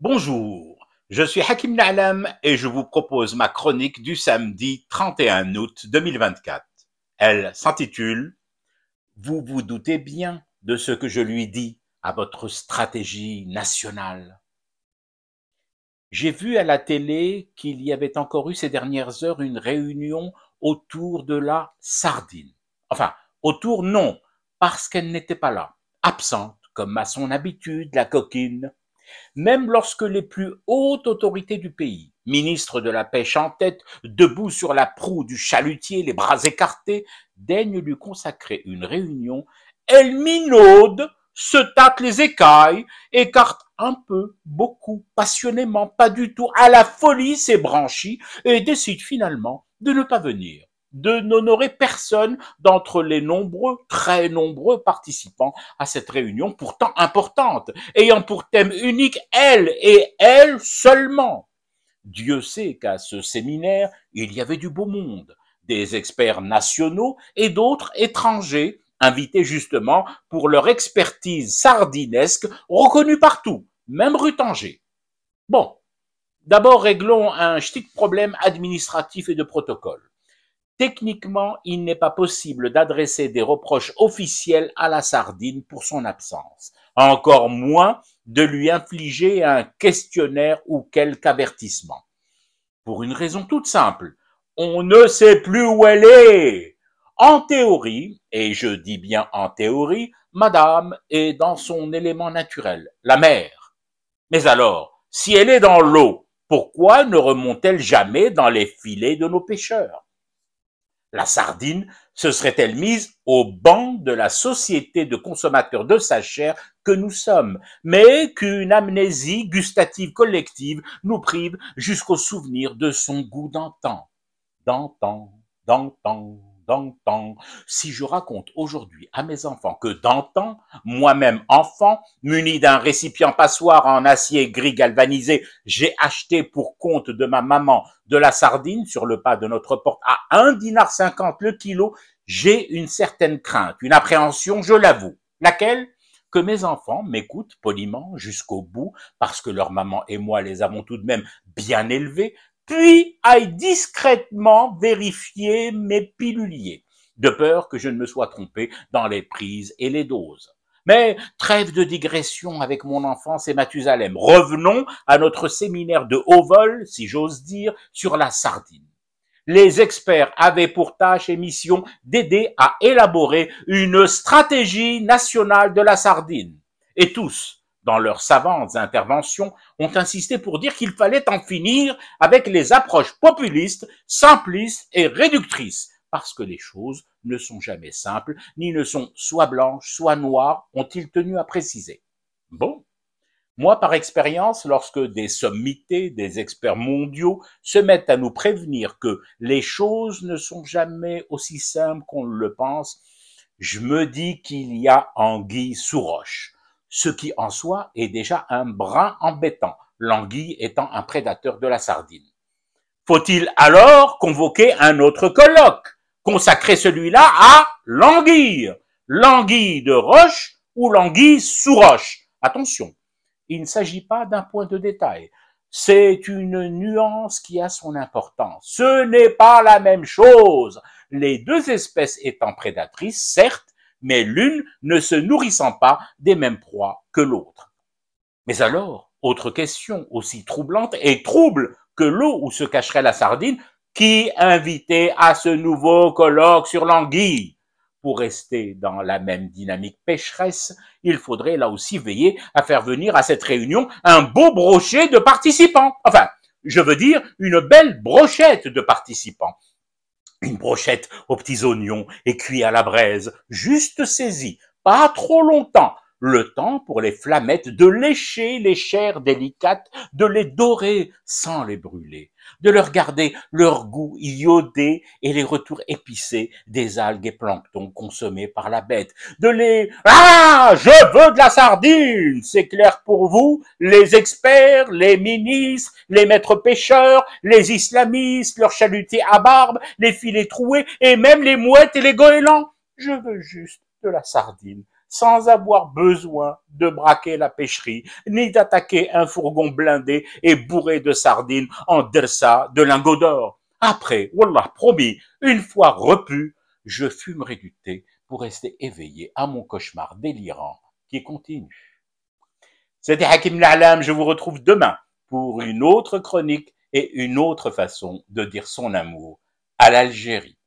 Bonjour, je suis Hakim Na'lam et je vous propose ma chronique du samedi 31 août 2024. Elle s'intitule « Vous vous doutez bien de ce que je lui dis à votre stratégie nationale ». J'ai vu à la télé qu'il y avait encore eu ces dernières heures une réunion autour de la sardine. Enfin, autour non, parce qu'elle n'était pas là, absente, comme à son habitude, la coquine. Même lorsque les plus hautes autorités du pays, ministres de la pêche en tête, debout sur la proue du chalutier, les bras écartés, daignent lui consacrer une réunion, elle minaude, se tâte les écailles, écarte un peu, beaucoup, passionnément, pas du tout, à la folie ses branchies, et décide finalement de ne pas venir, de n'honorer personne d'entre les nombreux, très nombreux participants à cette réunion pourtant importante, ayant pour thème unique elle et elle seulement. Dieu sait qu'à ce séminaire, il y avait du beau monde, des experts nationaux et d'autres étrangers, invités justement pour leur expertise sardinesque reconnue partout, même rue Tanger. Bon, d'abord réglons un petit problème administratif et de protocole. Techniquement, il n'est pas possible d'adresser des reproches officiels à la sardine pour son absence, encore moins de lui infliger un questionnaire ou quelque avertissement. Pour une raison toute simple, on ne sait plus où elle est. En théorie, et je dis bien en théorie, madame est dans son élément naturel, la mer. Mais alors, si elle est dans l'eau, pourquoi ne remonte-t-elle jamais dans les filets de nos pêcheurs? La sardine se serait-elle mise au banc de la société de consommateurs de sa chair que nous sommes, mais qu'une amnésie gustative collective nous prive jusqu'au souvenir de son goût d'antan. D'antan, d'antan, d'antan. Si je raconte aujourd'hui à mes enfants que d'antan, moi-même enfant, muni d'un récipient passoire en acier gris galvanisé, j'ai acheté pour compte de ma maman de la sardine sur le pas de notre porte à 1,50 $ le kilo, j'ai une certaine crainte, une appréhension, je l'avoue. Laquelle? Que mes enfants m'écoutent poliment jusqu'au bout, parce que leur maman et moi les avons tout de même bien élevés, puis aille discrètement vérifier mes piluliers, de peur que je ne me sois trompé dans les prises et les doses. Mais trêve de digression avec mon enfance et Mathusalem. Revenons à notre séminaire de haut vol, si j'ose dire, sur la sardine. Les experts avaient pour tâche et mission d'aider à élaborer une stratégie nationale de la sardine. Et tous, dans leurs savantes interventions, ont insisté pour dire qu'il fallait en finir avec les approches populistes, simplistes et réductrices, parce que les choses ne sont jamais simples, ni ne sont soit blanches, soit noires, ont-ils tenu à préciser. Bon. Moi, par expérience, lorsque des sommités, des experts mondiaux se mettent à nous prévenir que les choses ne sont jamais aussi simples qu'on le pense, je me dis qu'il y a anguille sous roche, ce qui en soi est déjà un brin embêtant, l'anguille étant un prédateur de la sardine. Faut-il alors convoquer un autre colloque, consacrer celui-là à l'anguille, l'anguille de roche ou l'anguille sous roche? Attention, il ne s'agit pas d'un point de détail. C'est une nuance qui a son importance. Ce n'est pas la même chose. Les deux espèces étant prédatrices, certes, mais l'une ne se nourrissant pas des mêmes proies que l'autre. Mais alors, autre question aussi troublante et trouble que l'eau où se cacherait la sardine, qui invitait à ce nouveau colloque sur l'anguille? Pour rester dans la même dynamique pécheresse, il faudrait là aussi veiller à faire venir à cette réunion un beau brochet de participants. Enfin, je veux dire une belle brochette de participants. Une brochette aux petits oignons et cuit à la braise, juste saisie, pas trop longtemps, le temps pour les flammettes de lécher les chairs délicates, de les dorer sans les brûler, de leur garder leur goût iodé et les retours épicés des algues et planctons consommés par la bête, de les « Ah, je veux de la sardine !» C'est clair pour vous, les experts, les ministres, les maîtres pêcheurs, les islamistes, leurs chalutiers à barbe, les filets troués et même les mouettes et les goélands. Je veux juste de la sardine. sans avoir besoin de braquer la pêcherie, ni d'attaquer un fourgon blindé et bourré de sardines en dersa de lingots d'or. Après, wallah, promis, une fois repu, je fumerai du thé pour rester éveillé à mon cauchemar délirant qui continue. C'était Hakim L'Alam, je vous retrouve demain pour une autre chronique et une autre façon de dire son amour à l'Algérie.